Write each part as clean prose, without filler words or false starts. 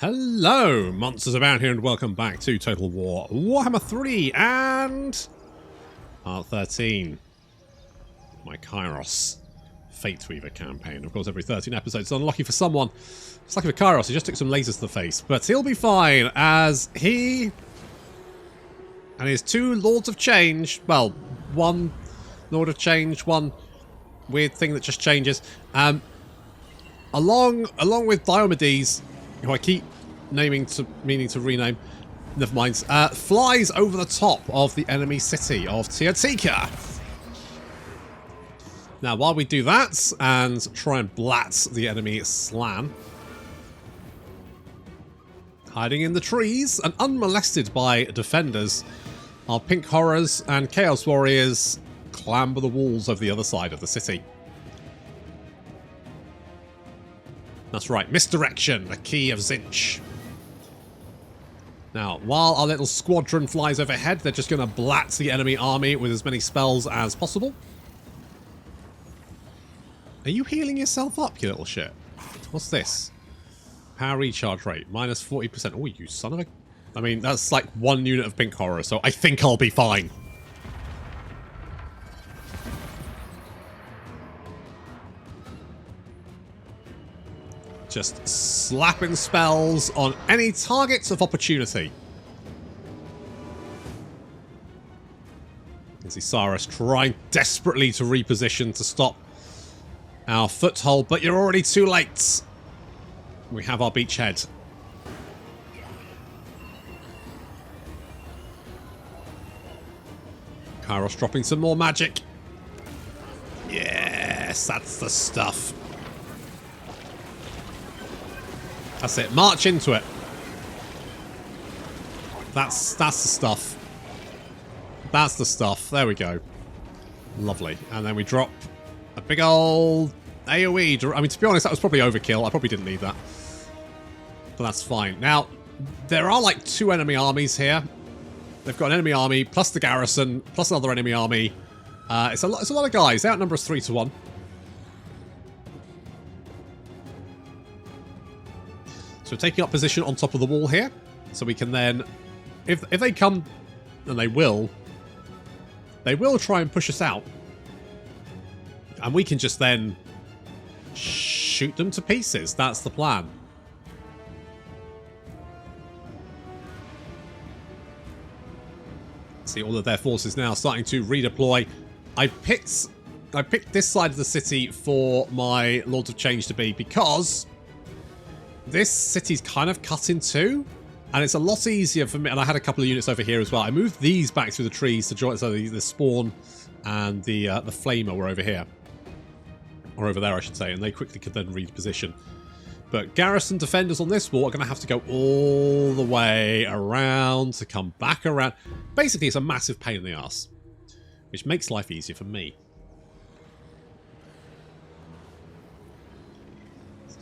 Hello, monsters about here, and welcome back to Total War Warhammer 3 and Part 13, my Kairos Fateweaver campaign. Of course, every 13 episodes is unlucky for someone. It's lucky for Kairos, he just took some lasers to the face, but he'll be fine as he and his two Lords of Change, well, one Lord of Change, one weird thing that just changes, along with Diomedes, who I keep meaning to rename, never mind, flies over the top of the enemy city of Tzeentch. Now, while we do that and try and blat the enemy Slaanesh, hiding in the trees and unmolested by defenders, our pink horrors and chaos warriors clamber the walls of the other side of the city. That's right, misdirection, the key of Tzeentch. Now, while our little squadron flies overhead, they're just going to blat the enemy army with as many spells as possible. Are you healing yourself up, you little shit? What's this? Power recharge rate, minus 40%. Oh, you son of a... I mean, that's like one unit of pink horror, so I think I'll be fine. Just slapping spells on any targets of opportunity. You can see Cyrus trying desperately to reposition to stop our foothold, but you're already too late. We have our beachhead. Kairos dropping some more magic. Yes, that's the stuff. That's it. March into it. That's the stuff. That's the stuff. There we go. Lovely. And then we drop a big old AoE. I mean, to be honest, that was probably overkill. I probably didn't need that. But that's fine. Now, there are like two enemy armies here. They've got an enemy army, plus the garrison, plus another enemy army. It's a lot of guys. They outnumber us 3 to 1. So we're taking up position on top of the wall here. So we can then, if they come, and they will try and push us out. And we can just then shoot them to pieces. That's the plan. See all of their forces now starting to redeploy. I picked this side of the city for my Lords of Change to be because this city's kind of cut in two, and it's a lot easier for me. And I had a couple of units over here as well. I moved these back through the trees to join, so the spawn and the flamer were over here, or over there, I should say, and they quickly could then reposition. But garrison defenders on this wall are going to have to go all the way around to come back around. Basically, it's a massive pain in the ass, which makes life easier for me.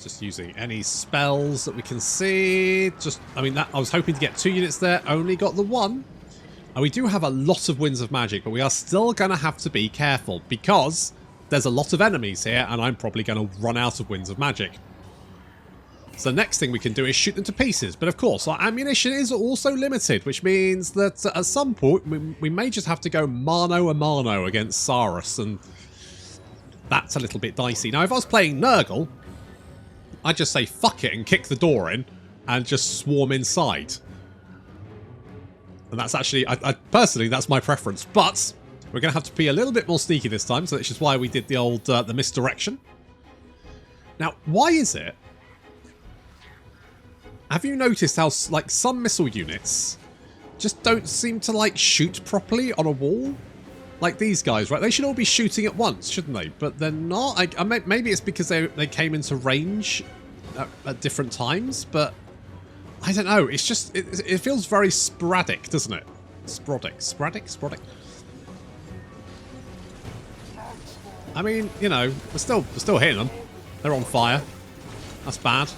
Just using any spells that we can see. I mean, I was hoping to get 2 units there, only got the 1. And we do have a lot of winds of magic, but we are still going to have to be careful because there's a lot of enemies here, and I'm probably going to run out of winds of magic. So the next thing we can do is shoot them to pieces. But of course, our ammunition is also limited, which means that at some point we may just have to go mano a mano against Cyrus, and that's a little bit dicey. Now, if I was playing Nurgle, I'd just say fuck it and kick the door in and just swarm inside. And that's actually, I personally, that's my preference. But we're going to have to be a little bit more sneaky this time, so which is why we did the old the misdirection. Now, why is it? Have you noticed how like some missile units just don't seem to like shoot properly on a wall? Like these guys, right? They should all be shooting at once, shouldn't they? But they're not. Maybe it's because they came into range at different times, but I don't know. It's just, it feels very sporadic, doesn't it? Sporadic. I mean, you know, we're still hitting them. They're on fire. That's bad.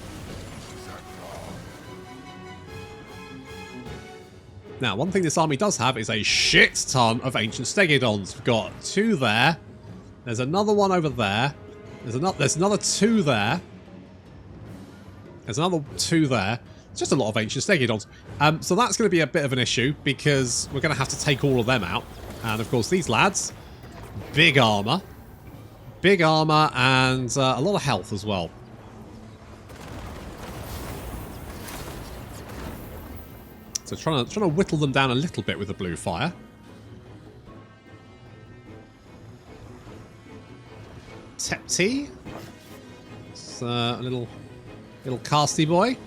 Now, one thing this army does have is a shit ton of ancient stegodons. We've got 2 there. There's another one over there. There's another 2 there. There's another 2 there. It's just a lot of ancient Stegidons. So that's going to be a bit of an issue because we're going to have to take all of them out. And of course, these lads, big armor. Big armor and a lot of health as well. So trying to whittle them down a little bit with the blue fire. Tepti. It's a little casty boy.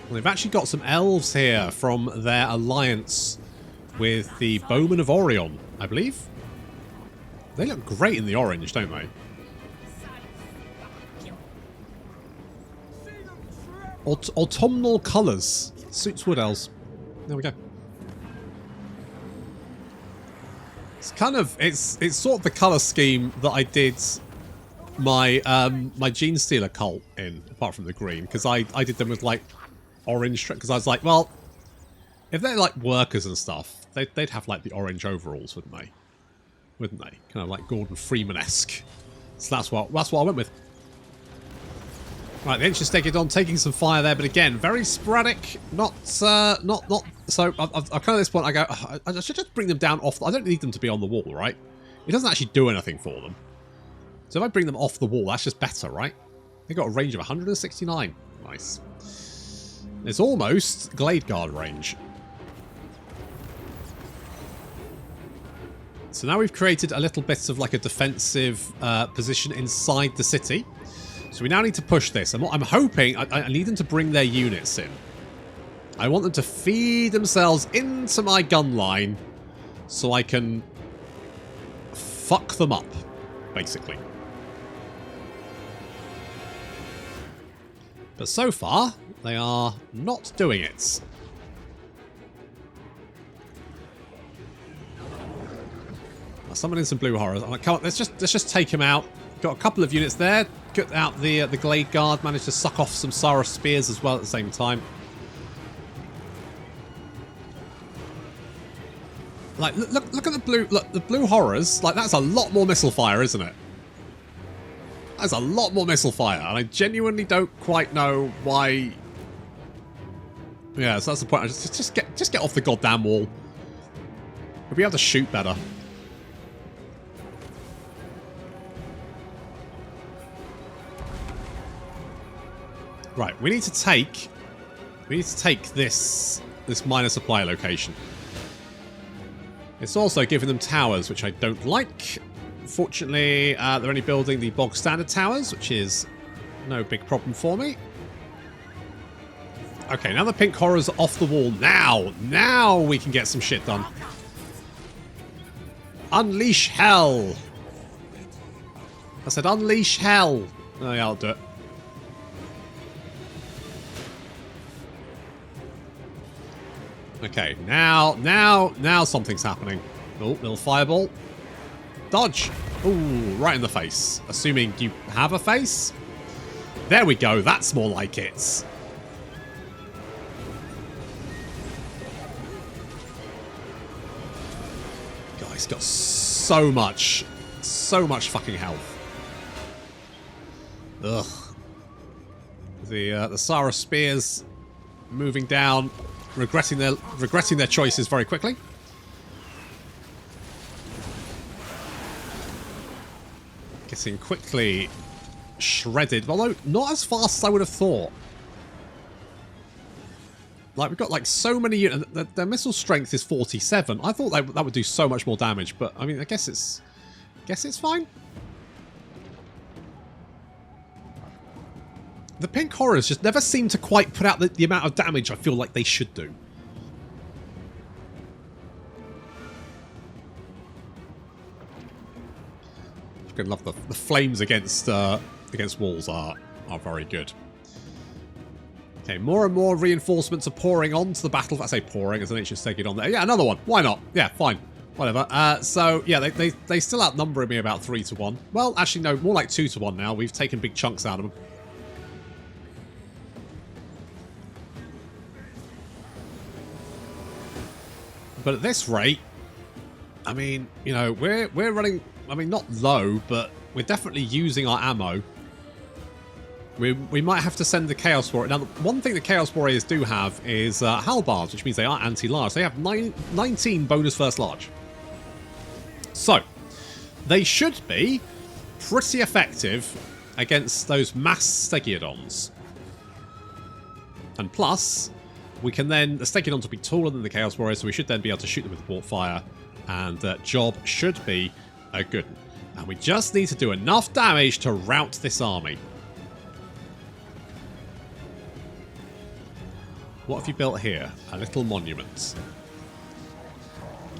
Well, they've actually got some elves here from their alliance with the Bowmen of Orion, I believe. They look great in the orange, don't they? Autumnal colours. Suits wood elves. There we go. It's kind of it's sort of the colour scheme that I did my my Gene Stealer cult in, apart from the green, because I did them with like orange, because I was like, well, if they're like workers and stuff, they'd have like the orange overalls, wouldn't they? Wouldn't they? Kind of like Gordon Freeman-esque. So that's what I went with. Right, the Ancient Stegidon taking some fire there, but again, very sporadic. Not. So I've kind of at this point I go, I should just bring them down off. I don't need them to be on the wall, right? It doesn't actually do anything for them. So if I bring them off the wall, that's just better, right? They got a range of 169. Nice. It's almost Glade Guard range. So now we've created a little bit of like a defensive position inside the city. So we now need to push this. And what I'm hoping, I need them to bring their units in. I want them to feed themselves into my gun line so I can fuck them up, basically. But so far, they are not doing it. I'll summon in some blue horrors. I'm like, come on, let's just take him out. Got a couple of units there. Got out the Glade Guard. Managed to suck off some Saurus spears as well at the same time. Like, look at the blue. Look, the blue horrors. Like, that's a lot more missile fire, isn't it? That's a lot more missile fire, and I genuinely don't quite know why. Yeah, so that's the point. Just get off the goddamn wall. We'll be able to shoot better. Right, we need to take this minor supply location. It's also giving them towers, which I don't like. Fortunately, they're only building the bog standard towers, which is no big problem for me. Okay, now the pink horrors are off the wall. Now we can get some shit done. Unleash hell. I said unleash hell. Oh yeah, I'll do it. Okay, now something's happening. Oh, little fireball. Dodge. Ooh, right in the face. Assuming you have a face. There we go. That's more like it. God, he's got so much fucking health. Ugh. The Saurus spears moving down. Regretting their choices very quickly. Getting quickly shredded, although not as fast as I would have thought. Like, we've got like so many units. Their missile strength is 47. I thought that would do so much more damage, but I mean, I guess it's fine. The pink horrors just never seem to quite put out the amount of damage I feel like they should do. I can love the flames against walls are very good. Okay, more and more reinforcements are pouring onto the battle. I say pouring as an ancient Stegidon there. Yeah, another one. Why not? Yeah, fine. Whatever. So yeah, they still outnumber me about 3 to 1. Well, actually no, more like 2 to 1 now. We've taken big chunks out of them. But at this rate, I mean, you know, we're running, I mean, not low, but we're definitely using our ammo. We might have to send the Chaos Warriors. Now, one thing the Chaos Warriors do have is halbards, which means they are anti-large. They have 19 bonus first large. So, they should be pretty effective against those mass Stegiodons. And plus, we can then... The Stegiodons will be taller than the Chaos Warriors, so we should then be able to shoot them with the Warp Fire. And job should be a good one. And we just need to do enough damage to rout this army. What have you built here? A little monument.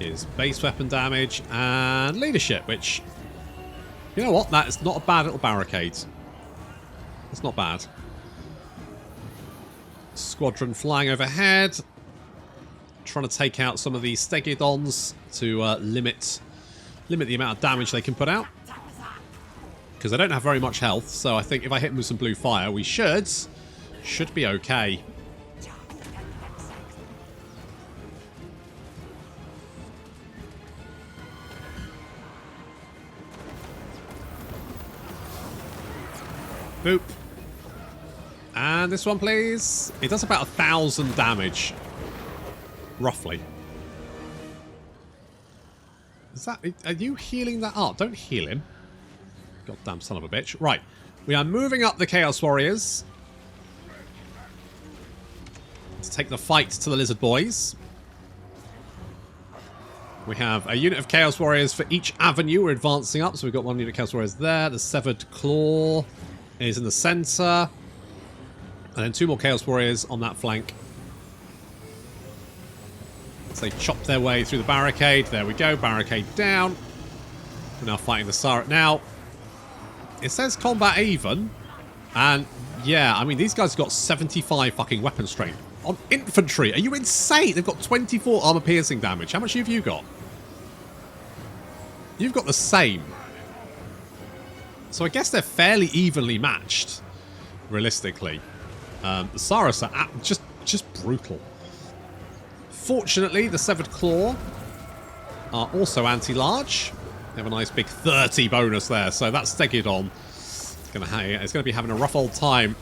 Is base weapon damage and leadership, which... You know what? That is not a bad little barricade. It's not bad. Squadron flying overhead. Trying to take out some of these Stegiodons to limit the amount of damage they can put out. Because they don't have very much health, so I think if I hit them with some blue fire, we should be okay. Boop. And this one, please. It does about 1,000 damage. Roughly. Is that... Are you healing that up? Don't heal him. Goddamn son of a bitch. Right. We are moving up the Chaos Warriors. To take the fight to the Lizard Boys. We have a unit of Chaos Warriors for each avenue we're advancing up. So we've got one unit of Chaos Warriors there. The Severed Claw is in the center. And then 2 more Chaos Warriors on that flank. So they chop their way through the barricade. There we go. Barricade down. We're now fighting the Sarah. Now, it says combat even. And, yeah, I mean, these guys have got 75 fucking weapon strength. On infantry. Are you insane? They've got 24 armor piercing damage. How much have you got? You've got the same. So I guess they're fairly evenly matched, realistically. The Saras are just brutal. Fortunately, the Severed Claw are also anti-large. They have a nice big 30 bonus there, so that Stegiodon is going to be having a rough old time.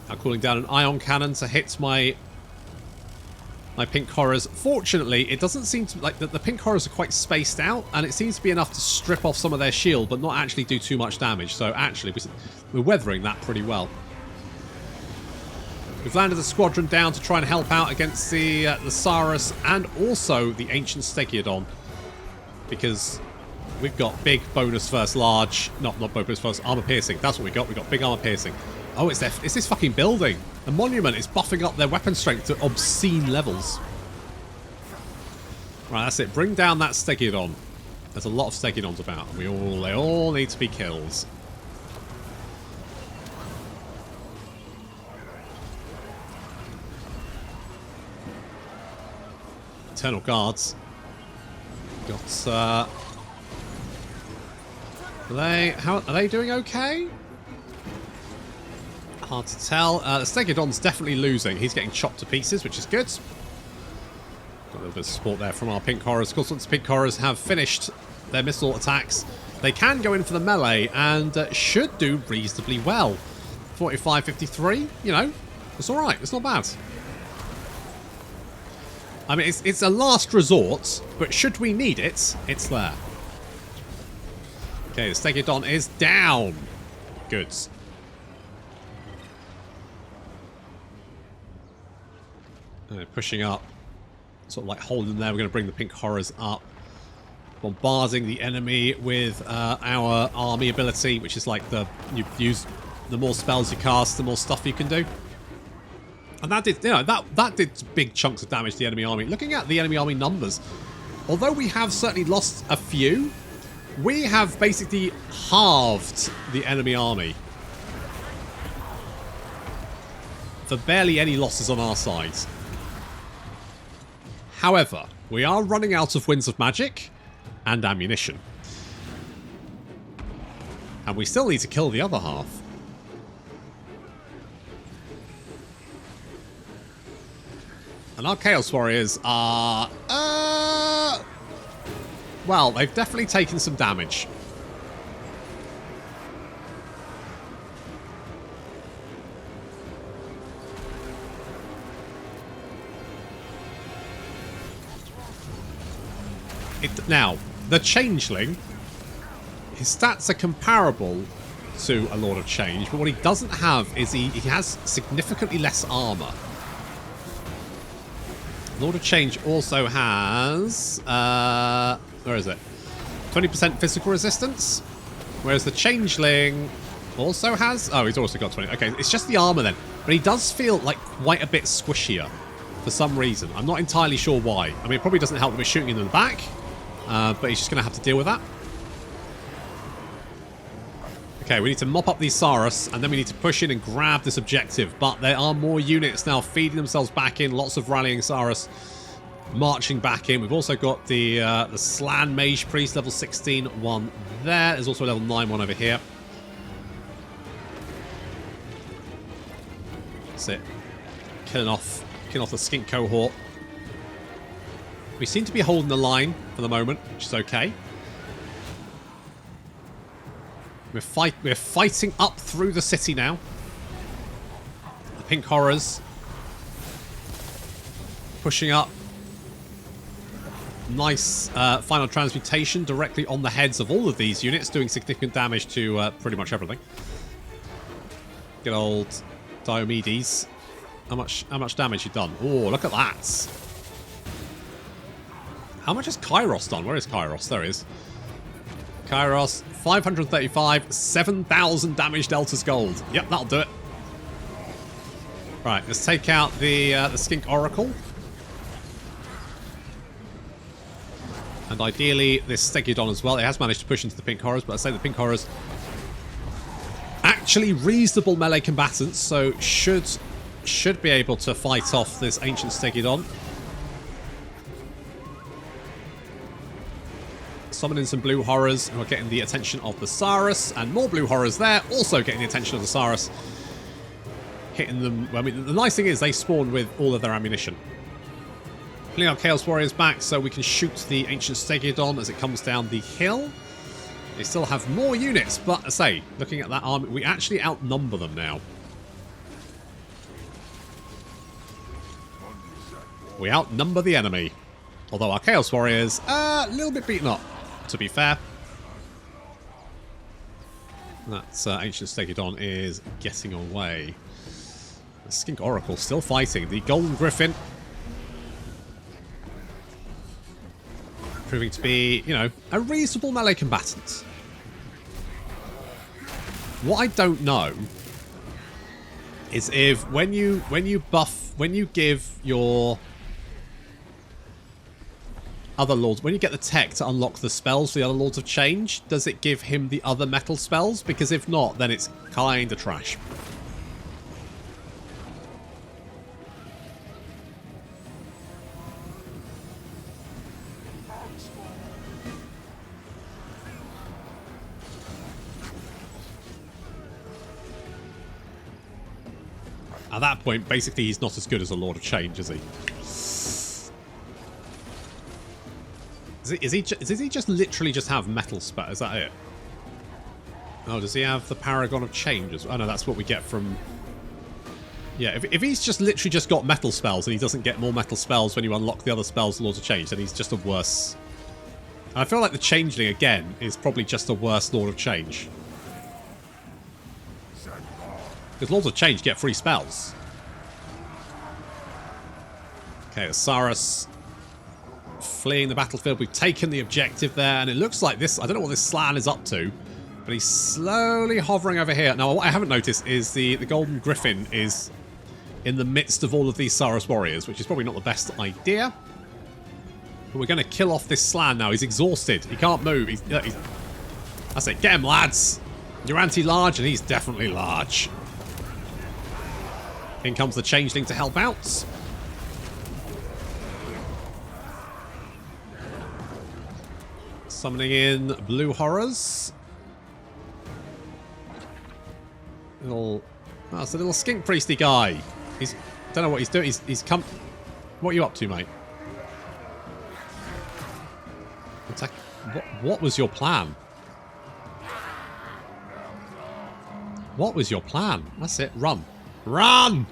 Now cooling down an ion cannon to hit my pink horrors. Fortunately, it doesn't seem to... Like, the pink horrors are quite spaced out, and it seems to be enough to strip off some of their shield, but not actually do too much damage. So actually, we're weathering that pretty well. We've landed a squadron down to try and help out against the Saras and also the Ancient Stegiodon. Because we've got big bonus first large... Not bonus first, armor piercing. That's what we got. We got big armor piercing. Oh, it's this fucking building. The monument is buffing up their weapon strength to obscene levels. Right, that's it. Bring down that Stegiodon. There's a lot of Stegiodons about. And they all need to be killed. Eternal Guards. Got are they doing okay? Hard to tell. The Stegiodon's definitely losing. He's getting chopped to pieces, which is good. Got a little bit of support there from our pink horrors. Of course, once the pink horrors have finished their missile attacks, they can go in for the melee and should do reasonably well. 45-53, you know, it's all right. It's not bad. I mean, it's a last resort, but should we need it, it's there. Okay, the Stegiodon is down. Good. Pushing up, sort of like holding there. We're going to bring the pink horrors up. Bombarding the enemy with our army ability, which is like the more spells you cast, the more stuff you can do. And that did, you know, that did big chunks of damage to the enemy army. Looking at the enemy army numbers, although we have certainly lost a few, we have basically halved the enemy army. For barely any losses on our side. However, we are running out of Winds of Magic and ammunition. And we still need to kill the other half. And our Chaos Warriors are... well, they've definitely taken some damage. Now, the Changeling, his stats are comparable to a Lord of Change, but what he doesn't have is he has significantly less armor. Lord of Change also has, where is it? 20% physical resistance, whereas the Changeling also has, oh, he's also got 20. Okay, it's just the armor then, but he does feel like quite a bit squishier for some reason. I'm not entirely sure why. I mean, it probably doesn't help with shooting him in the back, but he's just going to have to deal with that. Okay, we need to mop up these Saurus, and then we need to push in and grab this objective. But there are more units now feeding themselves back in. Lots of rallying Saurus marching back in. We've also got the Slaanesh Mage Priest, level 16 one there. There's also a level 9 one over here. That's it. Killing off the skink cohort. We seem to be holding the line for the moment, which is okay. We're fighting up through the city now. The pink horrors pushing up. Nice final transmutation directly on the heads of all of these units, doing significant damage to pretty much everything. Good old Diomedes. How much damage you done? Oh, look at that. How much has Kairos done? Where is Kairos? There he is. Kairos, 535, 7,000 damage deltas gold. Yep, that'll do it. Right, let's take out the Skink Oracle. And ideally, this Stegudon as well. It has managed to push into the Pink Horrors, but I say the Pink Horrors actually reasonable melee combatants, so should be able to fight off this Ancient Stegudon. Summoning some blue horrors who are getting the attention of the Saurus, and more blue horrors there, also getting the attention of the Saurus. Hitting them. Well, I mean, the nice thing is they spawn with all of their ammunition. Pulling our Chaos Warriors back so we can shoot the Ancient Stegudon as it comes down the hill. They still have more units, but I say, looking at that army, we actually outnumber them now. We outnumber the enemy. Although our Chaos Warriors are a little bit beaten up, to be fair. That Ancient Stegudon is getting away. The Skink Oracle still fighting. The Golden Griffin proving to be, you know, a reasonable melee combatant. What I don't know is if when you give your other lords, when you get the tech to unlock the spells for the other Lords of Change, does it give him the other metal spells? Because if not, then it's kinda trash. At that point, basically, he's not as good as a Lord of Change, is he? Does he just literally just have metal spell? Is that it? Oh, does he have the Paragon of Change as well? Oh, no, that's what we get from... Yeah, if he's just literally just got metal spells and he doesn't get more metal spells when you unlock the other spells Lords of Change, then he's just a worse... And I feel like the Changeling, again, is probably just a worse Lord of Change. Because Lords of Change get free spells. Okay, Osiris fleeing the battlefield. We've taken the objective there, and it looks like this... I don't know what this Slan is up to, but he's slowly hovering over here. Now, what I haven't noticed is the Golden Griffin is in the midst of all of these Saurus warriors, which is probably not the best idea. But we're going to kill off this Slan now. He's exhausted. He can't move. That's it. Get him, lads. You're anti-large, and he's definitely large. In comes the Changeling to help out. Summoning in blue horrors. Oh, it's a little skink priesty guy. He's... don't know what he's doing. He's come... What are you up to, mate? Attack... What was your plan? What was your plan? That's it. Run. Run!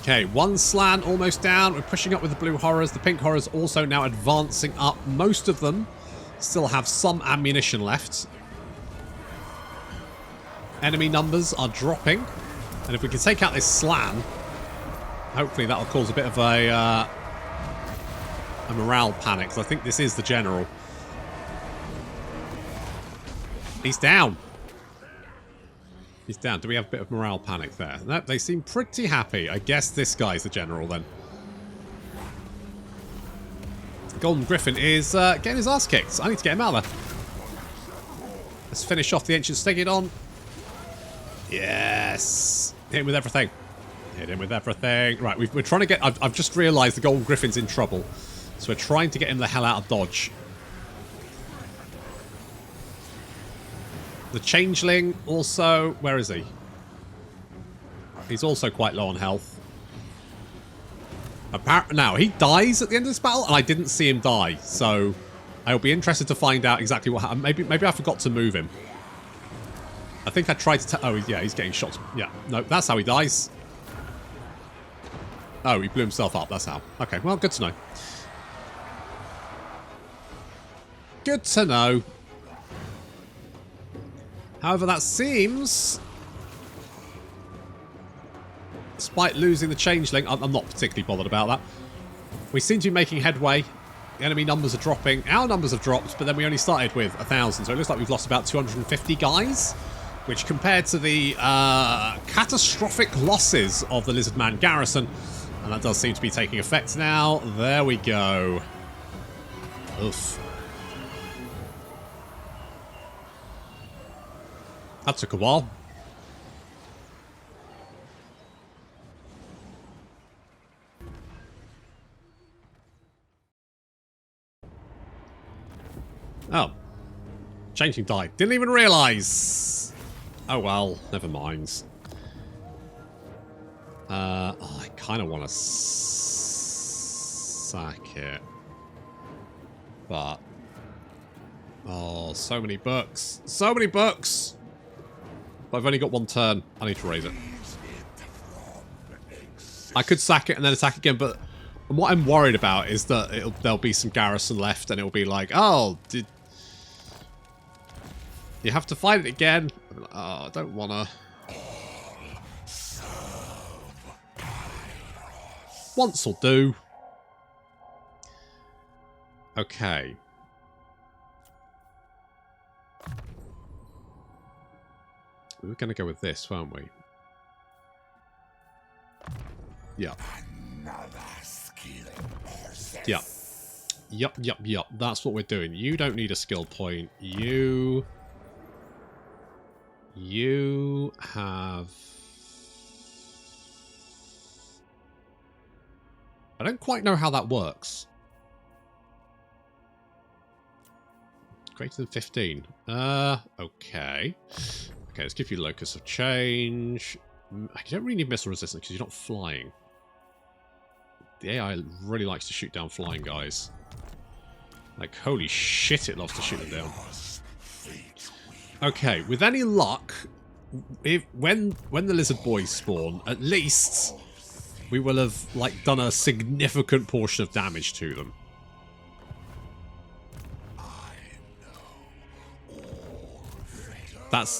Okay, one Slann almost down. We're pushing up with the blue horrors. The pink horrors also now advancing up. Most of them still have some ammunition left. Enemy numbers are dropping. And if we can take out this Slann, hopefully that'll cause a bit of a morale panic. Because I think this is the general. He's down. He's down. Do we have a bit of morale panic there? No, they seem pretty happy. I guess this guy's the general then. Golden Griffin is getting his ass kicked. I need to get him out of there. Let's finish off the Ancient Stegadon. Yes. Hit him with everything. Hit him with everything. Right, we're trying to get... I've just realised the Golden Griffin's in trouble. So we're trying to get him the hell out of dodge. The Changeling also... Where is he? He's also quite low on health. Now, he dies at the end of this battle, and I didn't see him die. So, I'll be interested to find out exactly what happened. Maybe I forgot to move him. I think I tried to... Oh, yeah, he's getting shot. Yeah, no, that's how he dies. Oh, he blew himself up. That's how. Okay, well, good to know. Good to know. However, that seems, despite losing the Changeling, I'm not particularly bothered about that. We seem to be making headway. The enemy numbers are dropping. Our numbers have dropped, but then we only started with 1,000, so it looks like we've lost about 250 guys, which compared to the catastrophic losses of the Lizardman garrison, and that does seem to be taking effect now. There we go. Oof. That took a while. Oh. Changing died. Didn't even realise. Oh well, never mind. Oh, I kind of want to sack it. But... Oh, so many books. So many books! But I've only got one turn. I need to raise it. I could sack it and then attack again, but what I'm worried about is that there'll be some garrison left and it'll be like, oh, did you have to fight it again? Oh, I don't want to. Once will do. Okay. We were going to go with this, weren't we? Yeah. Yeah. Yup. That's what we're doing. You don't need a skill point. You have... I don't quite know how that works. Greater than 15. Okay. Okay, let's give you Locus of Change. You don't really need missile resistance because you're not flying. The AI really likes to shoot down flying guys. Like, holy shit, it loves to shoot them down. Okay, with any luck, when the lizard boys spawn, at least we will have, like, done a significant portion of damage to them.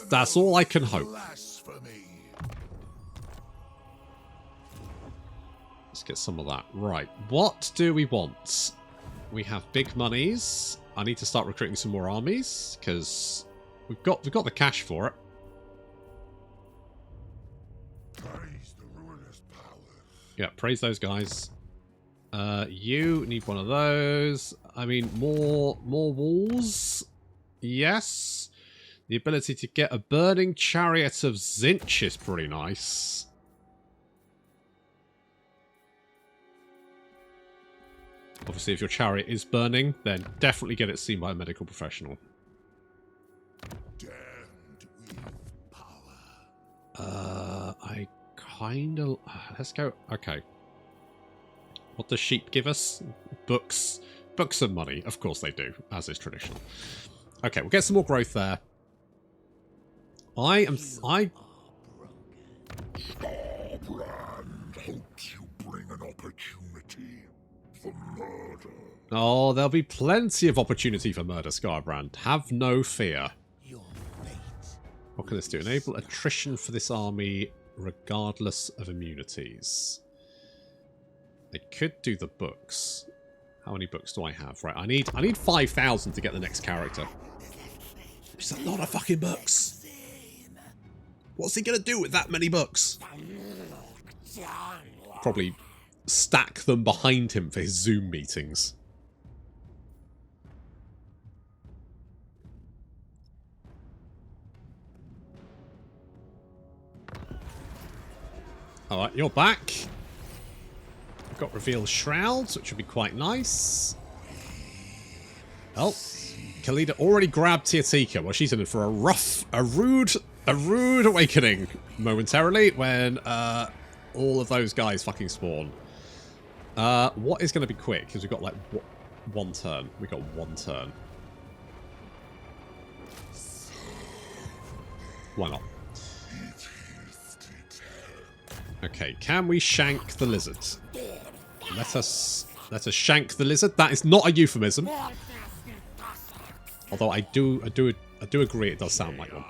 That's all I can hope. Let's get some of that. Right. What do we want? We have big monies. I need to start recruiting some more armies because we've got the cash for it. Praise the ruinous powers. Yeah, praise those guys. You need one of those. I mean, more walls. Yes. The ability to get a burning chariot of Tzeentch is pretty nice. Obviously, if your chariot is burning, then definitely get it seen by a medical professional. I kind of... Let's go... Okay. What does sheep give us? Books. Books and money. Of course they do, as is traditional. Okay, we'll get some more growth there. hoped you bring an opportunity for murder. Oh, there'll be plenty of opportunity for murder, Scarbrand. Have no fear. Your fate. What can this do? Enable attrition for this army regardless of immunities. I could do the books. How many books do I have? Right, I need 5,000 to get the next character. It's a lot of fucking books. What's he gonna do with that many books? Probably stack them behind him for his Zoom meetings. Alright, you're back. We've got revealed shrouds, which would be quite nice. Oh, Khalida already grabbed Tiatika. Well, she's in for a rude awakening momentarily when all of those guys fucking spawn. What is going to be quick? Because we've got like one turn. We've got one turn. Why not? Okay, can we shank the lizard? Let us shank the lizard. That is not a euphemism. Although I do agree it does sound like one.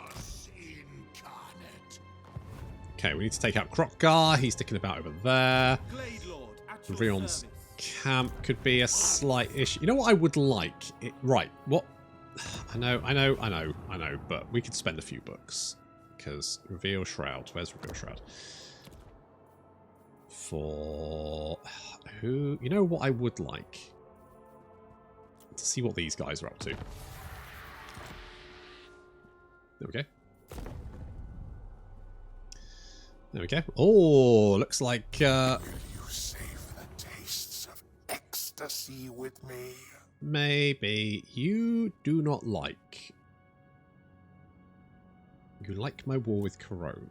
Okay, we need to take out Krokkar. He's sticking about over there. Rion's camp could be a slight issue. You know what I would like? Right, what? I know, but we could spend a few books. Because Reveal Shroud. Where's Reveal Shroud? For who? You know what I would like? To see what these guys are up to. There we go. There we go. Oh, looks like... Will you save the tastes of ecstasy with me? Maybe. You do not like... You like my war with Corone.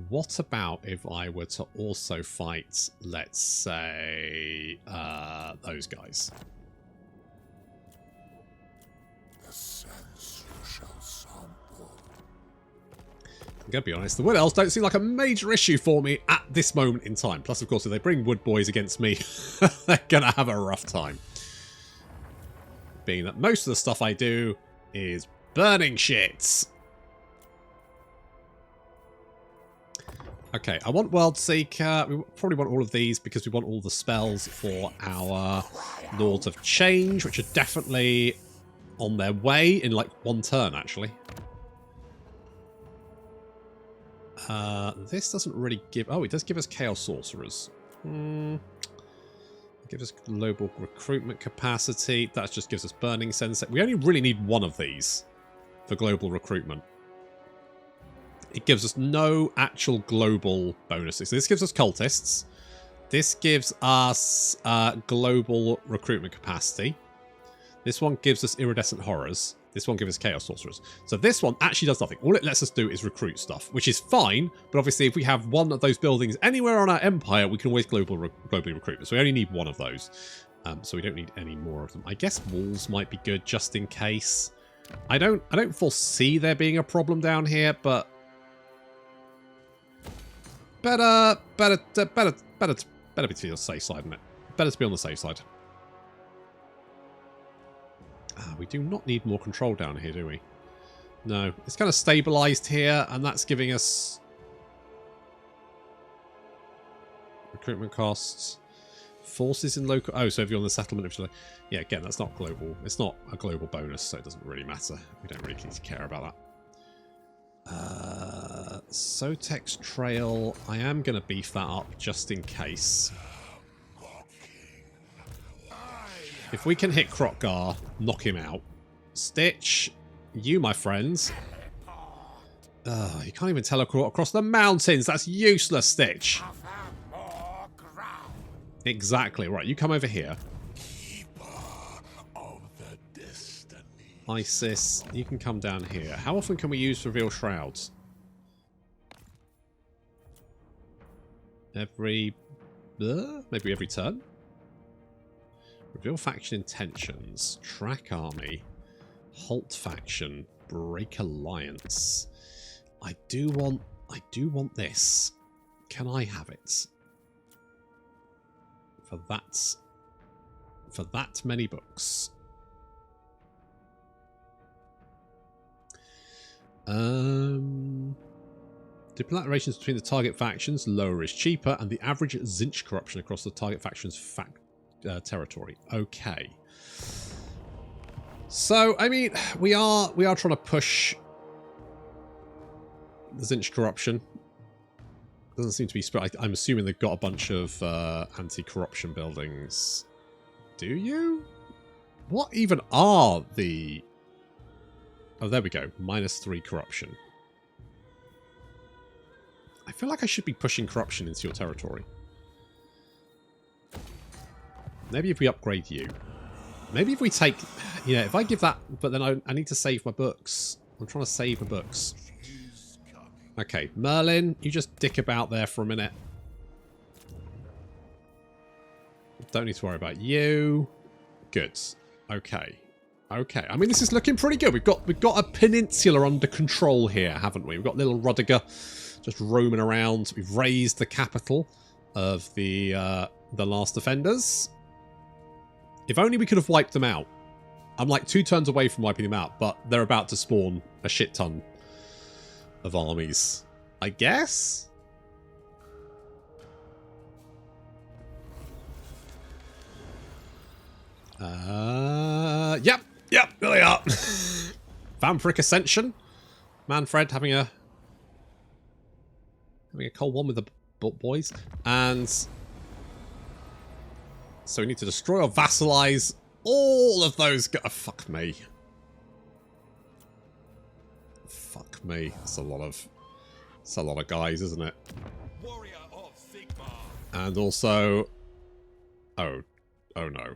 What about if I were to also fight, let's say, those guys? The sense you shall sample. I'm going to be honest, the Wood Elves don't seem like a major issue for me at this moment in time. Plus, of course, if they bring Wood Boys against me, they're going to have a rough time. Being that most of the stuff I do is burning shit. Okay, I want World Seeker. We probably want all of these because we want all the spells for our Lords of Change, which are definitely on their way in like one turn, actually. This doesn't really give... Oh, it does give us Chaos Sorcerers. It gives us global recruitment capacity. That just gives us Burning Sense. We only really need one of these for global recruitment. It gives us no actual global bonuses. So this gives us cultists. This gives us global recruitment capacity. This one gives us iridescent horrors. This one gives us chaos sorcerers. So this one actually does nothing. All it lets us do is recruit stuff, which is fine. But obviously, if we have one of those buildings anywhere on our empire, we can always globally recruit them. So we only need one of those. So we don't need any more of them. I guess walls might be good just in case. I don't foresee there being a problem down here, but better be to the safe side, isn't it? Better to be on the safe side. We do not need more control down here, do we? No. It's kind of stabilized here, and that's giving us recruitment costs. Forces in local... Oh, so if you're on the settlement... Yeah, again, that's not global. It's not a global bonus, so it doesn't really matter. We don't really need to care about that. Sotex Trail. I am going to beef that up just in case. If we can hit Krokkar, knock him out. Stitch, you, my friends. You can't even teleport across the mountains. That's useless, Stitch. Exactly. Right, you come over here. Isis, you can come down here. How often can we use Reveal Shrouds? Maybe every turn? Reveal faction intentions. Track army. Halt faction. Break alliance. I do want this. Can I have it? For that many books. Diplomatic relations between the target factions, lower is cheaper, and the average Tzeentch corruption across the target faction's territory. Okay. So, I mean, we are trying to push the Tzeentch corruption. Doesn't seem to be spread. I'm assuming they've got a bunch of anti-corruption buildings. Do you? What even are the... Oh, there we go. -3 corruption. I feel like I should be pushing corruption into your territory. Maybe if we upgrade you. Maybe if we take... You know, if I give that... But then I need to save my books. I'm trying to save my books. Okay, Merlin, you just dick about there for a minute. Don't need to worry about you. Good. Okay. Okay. I mean, this is looking pretty good. We've got a peninsula under control here, haven't we? We've got little Rudiger just roaming around. We've raised the capital of the last defenders. If only we could have wiped them out. I'm like 2 turns away from wiping them out, but they're about to spawn a shit ton of armies, I guess. Yep, there they are. Vampiric Ascension. Manfred having a cold one with the boys, and so we need to destroy or vassalize all of those guys. Oh, fuck me. Fuck me. It's a lot of guys, isn't it? Warrior of Sigmar. And also, oh no.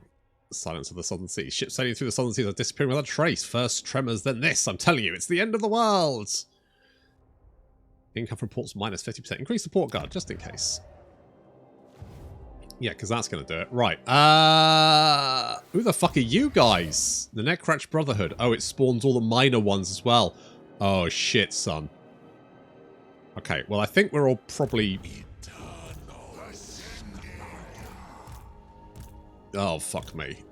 Silence of the Southern Seas. Ships sailing through the Southern Seas are disappearing without a trace. First tremors, then this. I'm telling you, it's the end of the world. Income from ports -50%. Increase the port guard, just in case. Yeah, because that's going to do it. Right. Who the fuck are you guys? The Necratch Brotherhood. Oh, it spawns all the minor ones as well. Oh, shit, son. Okay, well, I think we're all probably... Oh, fuck me.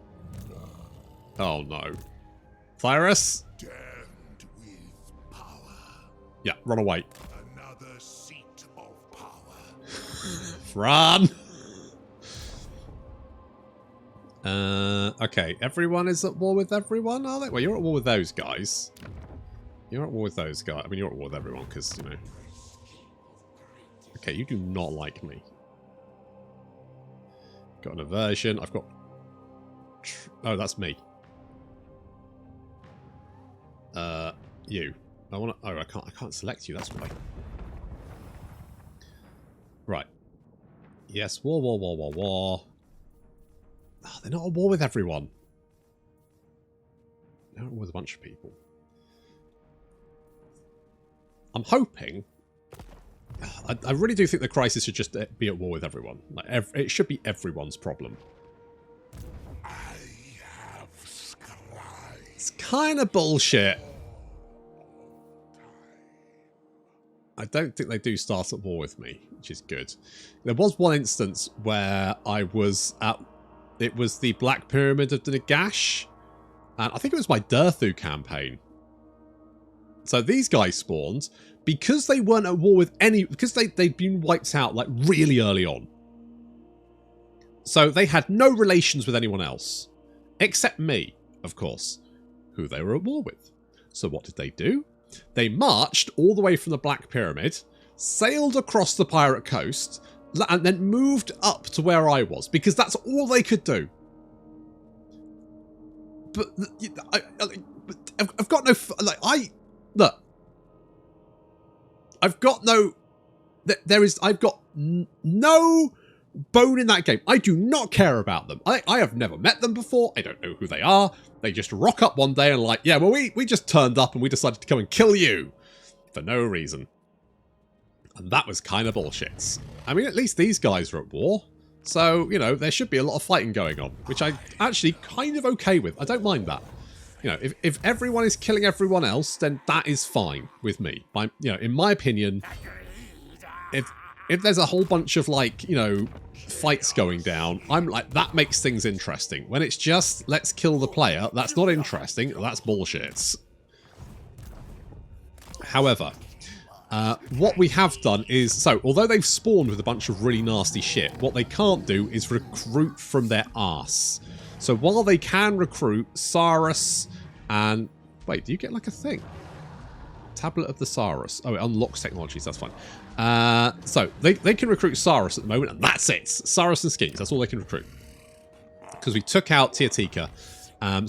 Oh, no. Thyrus? With power. Yeah, run away. Another seat of power. Run! Okay, everyone is at war with everyone, are they? Well, you're at war with those guys. You're at war with those guys. I mean, you're at war with everyone, because, you know... Okay, you do not like me. Got an aversion. I've got... Oh, that's me. You. I want to... Oh, I can't select you, that's why. Right. Yes, war. Oh, they're not at war with everyone. They're at war with a bunch of people. I'm hoping... I really do think the crisis should just be at war with everyone. Like it should be everyone's problem. I have scribed. It's kind of bullshit. I don't think they do start at war with me, which is good. There was one instance where I was at... It was the Black Pyramid of the Nagash. And I think it was my Durthu campaign. So these guys spawned... Because they weren't at war with any... Because they'd been wiped out, like, really early on. So they had no relations with anyone else. Except me, of course. Who they were at war with. So what did they do? They marched all the way from the Black Pyramid, sailed across the pirate coast, and then moved up to where I was. Because that's all they could do. But... I've got no... Like, Look... I've got no... I've got no bone in that game. I do not care about them. I have never met them before. I don't know who they are. They just rock up one day and like, yeah, well, we just turned up and we decided to come and kill you. For no reason. And that was kind of bullshit. I mean, at least these guys are at war. So, you know, there should be a lot of fighting going on. Which I'm actually kind of okay with. I don't mind that. You know, if everyone is killing everyone else, then that is fine with me. You know, in my opinion, if if there's a whole bunch of, like, you know, fights going down, I'm like, that makes things interesting. When it's just, let's kill the player, that's not interesting. That's bullshit. However, what we have done is, so, although they've spawned with a bunch of really nasty shit, what they can't do is recruit from their arse. So while they can recruit Cyrus and... Wait, do you get like a thing? Tablet of the Cyrus. Oh, it unlocks technologies, that's fine. So, they can recruit Cyrus at the moment, and that's it. Cyrus and Skinks, that's all they can recruit. Because we took out Tiertika.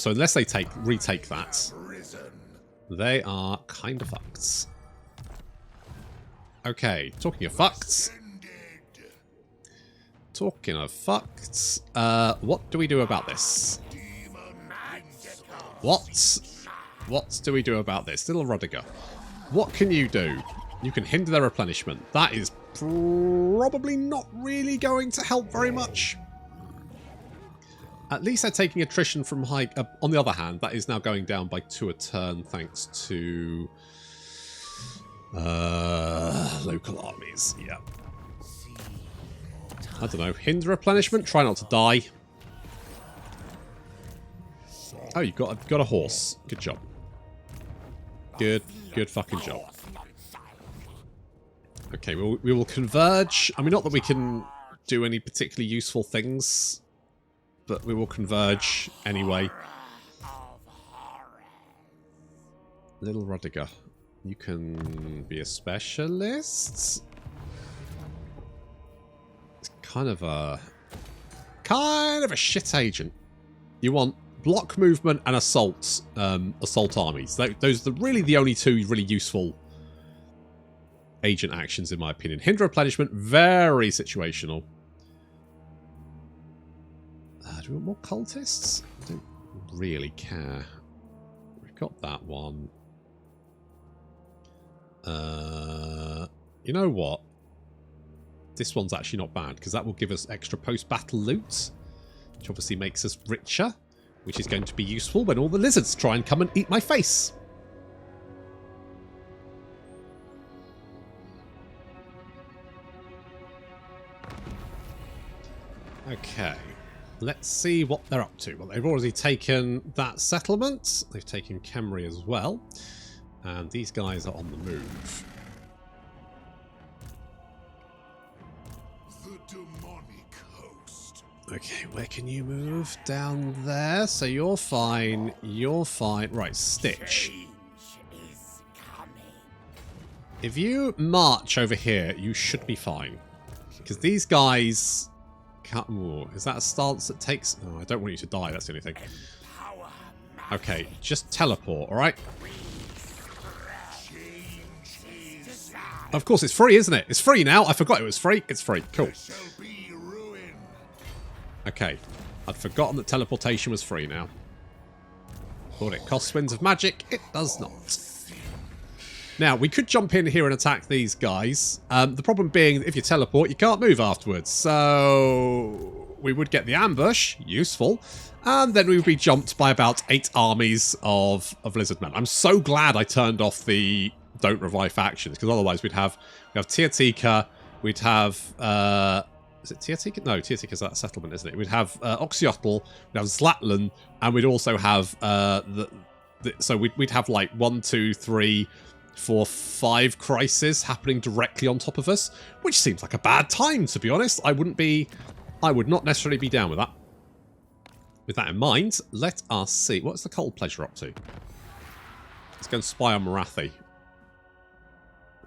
So unless they retake that, they are kind of fucked. Okay, talking of fucked. Talking of fucked. What do we do about this? What do we do about this? Little Rudiger. What can you do? You can hinder their replenishment. That is probably not really going to help very much. At least they're taking attrition from high... on the other hand, that is now going down by 2 a turn thanks to... local armies. Yeah. I don't know. Hinder replenishment? Try not to die. Oh, you got a horse. Good job. Good fucking job. Okay, we will converge. I mean, not that we can do any particularly useful things, but we will converge anyway. Little Rudiger, you can be a specialist. It's kind of a shit agent. You want block movement and assault armies. Those are really the only two really useful agent actions, in my opinion. Hinder replenishment, very situational. Do we want more cultists? I don't really care. We've got that one. You know what? This one's actually not bad, because that will give us extra post-battle loot, which obviously makes us richer, which is going to be useful when all the lizards try and come and eat my face. Okay, let's see what they're up to. Well, they've already taken that settlement. They've taken Khemri as well. And these guys are on the move. The demonic host. Okay, where can you move? Down there. So you're fine. You're fine. Right, Stitch. If you march over here, you should be fine. Because these guys... Ooh, is that a stance that takes... Oh, I don't want you to die, that's the only thing. Okay, just teleport, alright? Of course, it's free, isn't it? It's free now. I forgot it was free. It's free. Cool. Okay. I'd forgotten that teleportation was free now. Thought it costs winds of magic. It does not. Now, we could jump in here and attack these guys. The problem being that if you teleport, you can't move afterwards. So we would get the ambush. Useful. And then we would be jumped by about 8 armies of lizard men. I'm so glad I turned off the don't revive factions, because otherwise we'd have Tiertika, we'd have is it Tiertika? No, Tiertika's that settlement, isn't it? We'd have Oxyotl, we'd have Zlatlan, and we'd also have so we'd have like 1, 2, 3, 4, 5 crises happening directly on top of us, which seems like a bad time, to be honest. I would not necessarily be down with that. With that in mind, let us see. What's the Cold Pleasure up to? Let's go and spy on Marathi.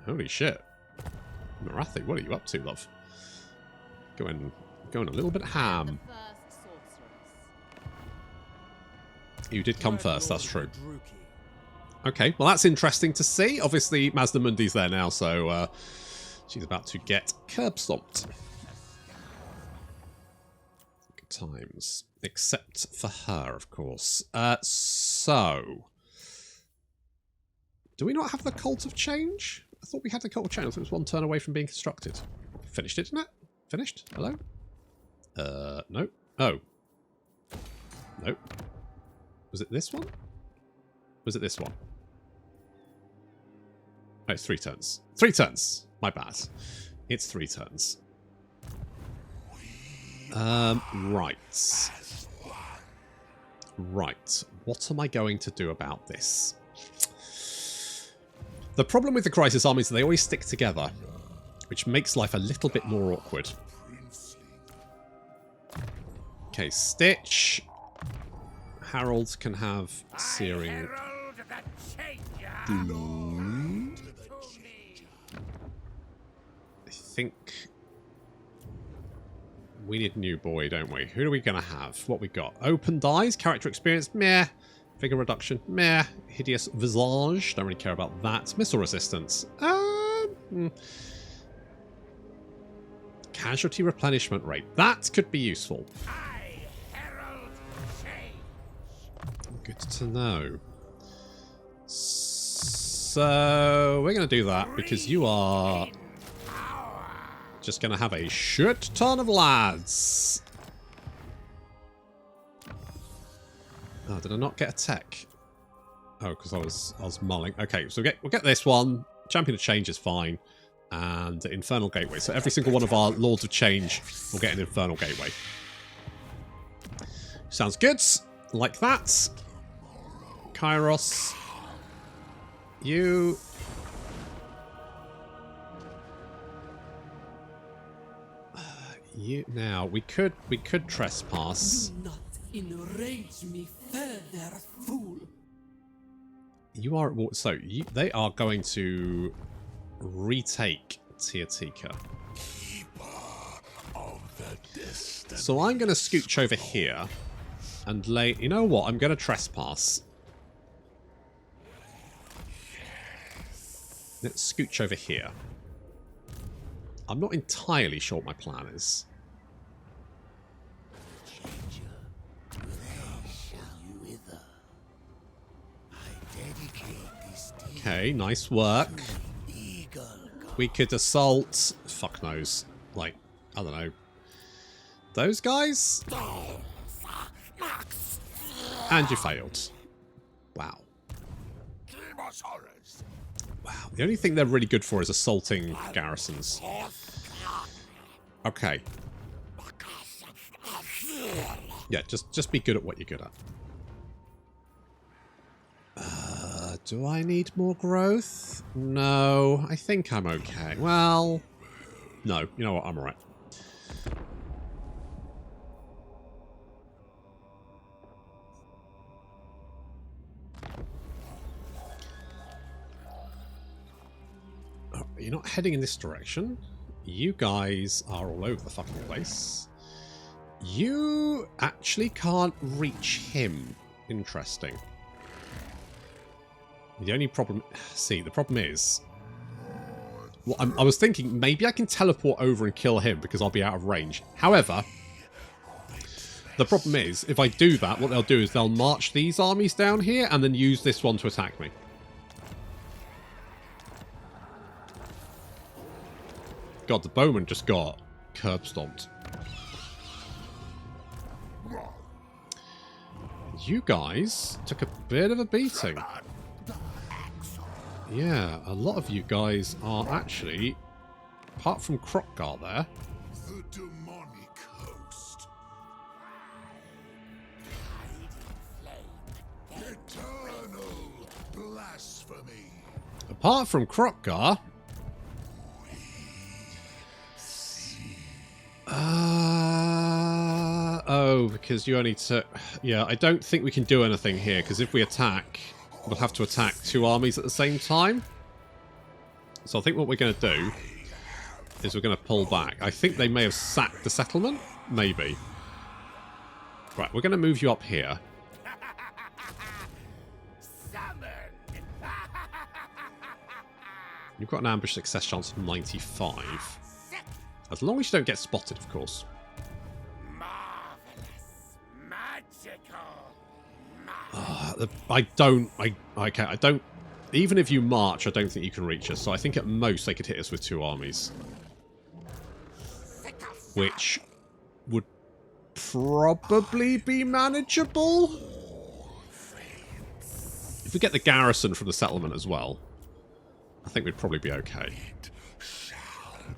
Holy shit. Marathi, what are you up to, love? Going a little bit ham. You did come first, that's true. Okay, well that's interesting to see. Obviously, Mazdamundi's there now, so she's about to get curb stomped. Good times. Except for her, of course. So... Do we not have the Cult of Change? I thought we had the Cult of Change. I thought it was 1 turn away from being constructed. Finished it, isn't it? Finished? Hello? No. Oh. Nope. Was it this one? Was it this one? Oh, it's 3 turns. 3 turns! My bad. It's 3 turns. Right. Right. What am I going to do about this? The problem with the Crisis armies is they always stick together, which makes life a little bit more awkward. Okay, Stitch. Harold can have Searing. I think we need New Boy, don't we? Who are we going to have? What we got? Open Dies, Character Experience, meh. Figure Reduction, meh. Hideous Visage, don't really care about that. Missile Resistance. Casualty Replenishment Rate, that could be useful. Good to know. So we're going to do that because you are just going to have a shit ton of lads. Oh, did I not get a tech? Oh, because I was mulling. Okay, so we'll get this one. Champion of Change is fine. And Infernal Gateway. So every single one of our Lords of Change will get an Infernal Gateway. Sounds good. Like that. Kairos. You... now, we could trespass. Do not enrage me further, fool. You are at war, so they are going to retake Tiatika. So I'm going to scooch over here and lay... You know what? I'm going to trespass. Let's scooch over here. I'm not entirely sure what my plan is. Okay, nice work. We could assault... Fuck knows. Like, I don't know. Those guys? And you failed. Wow. Wow. The only thing they're really good for is assaulting garrisons. Okay. Yeah, just be good at what you're good at. Do I need more growth? No, I think I'm okay. Well, no, you know what, I'm alright. Oh, you're not heading in this direction. You guys are all over the fucking place. You actually can't reach him. Interesting. The only problem... See, the problem is... Well, I was thinking maybe I can teleport over and kill him because I'll be out of range. However, the problem is, if I do that, what they'll do is they'll march these armies down here and then use this one to attack me. God, the bowman just got curb stomped. You guys took a bit of a beating. Yeah, a lot of you guys are actually, apart from Krokgar there. The demonic host. Eternal blasphemy. Apart from Krokgar. Oh, because you only took... Yeah, I don't think we can do anything here, because if we attack... We'll have to attack 2 armies at the same time. So I think what we're going to do is we're going to pull back. I think they may have sacked the settlement. Maybe. Right, we're going to move you up here. You've got an ambush success chance of 95. As long as you don't get spotted, of course. I don't, even if you march, I don't think you can reach us. So I think at most they could hit us with 2 armies. Which would probably be manageable. If we get the garrison from the settlement as well, I think we'd probably be okay.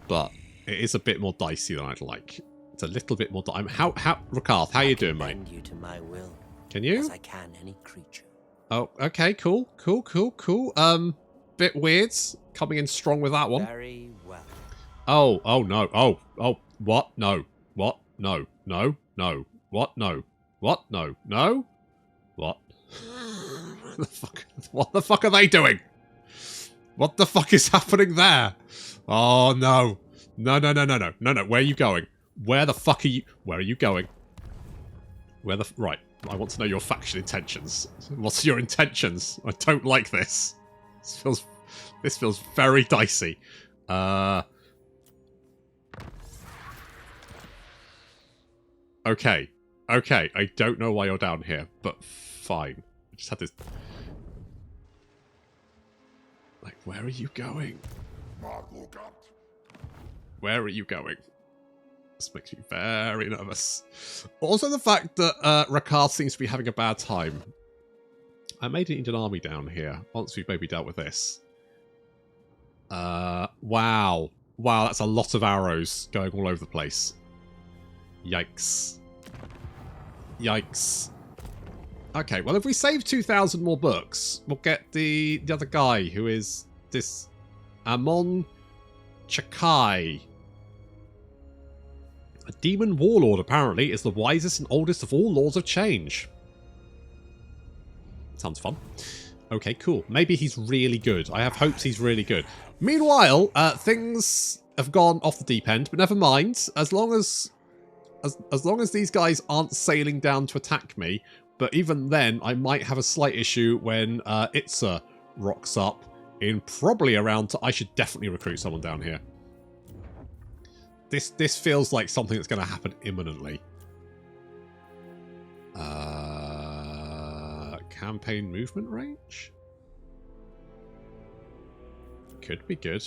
But It is a bit more dicey than I'd like. It's a little bit more... How Rakarth, how you doing, mate? Bend you to my will, Can you? as I can any creature. Oh, okay, cool. Bit weird. Coming in strong with that one. Very well. Oh, no. Oh, what? No. What? No. What? No. What? No. No? What? What the fuck are they doing? What the fuck is happening there? Oh, no. No. Where are you going? Where the fuck are you... Where are you going? Right. I want to know your faction intentions. What's your intentions? I don't like this. This feels very dicey. Okay. I don't know why you're down here, but fine. I just had this... Like, where are you going? Where are you going? This makes me very nervous. Also the fact that Rakarth seems to be having a bad time. I may need an army down here once we've maybe dealt with this. Wow, that's a lot of arrows going all over the place. Yikes. Okay, well if we save 2,000 more books, we'll get the other guy who is this Amon Chakai. A demon warlord, apparently, is the wisest and oldest of all lords of change. Sounds fun. Okay, cool. Maybe he's really good. I have hopes he's really good. Meanwhile, things have gone off the deep end, but never mind. As long as these guys aren't sailing down to attack me, but even then, I might have a slight issue when Itza rocks up in probably around... I should definitely recruit someone down here. This feels like something that's going to happen imminently. Campaign movement range? Could be good.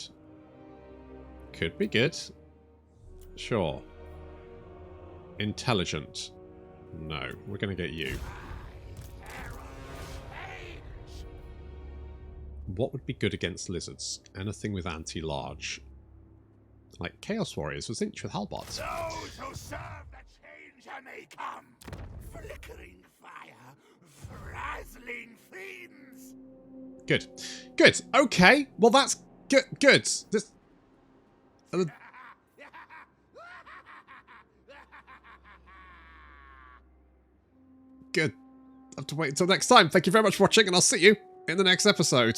Sure. Intelligent. No, we're going to get you. What would be good against lizards? Anything with anti-large. Like Chaos Warriors with Tzeentch with halberds. Those who serve the change may come. Flickering fire, frazzling fiends. Good. Okay. Well, that's good. This. Good. I have to wait until next time. Thank you very much for watching, and I'll see you in the next episode.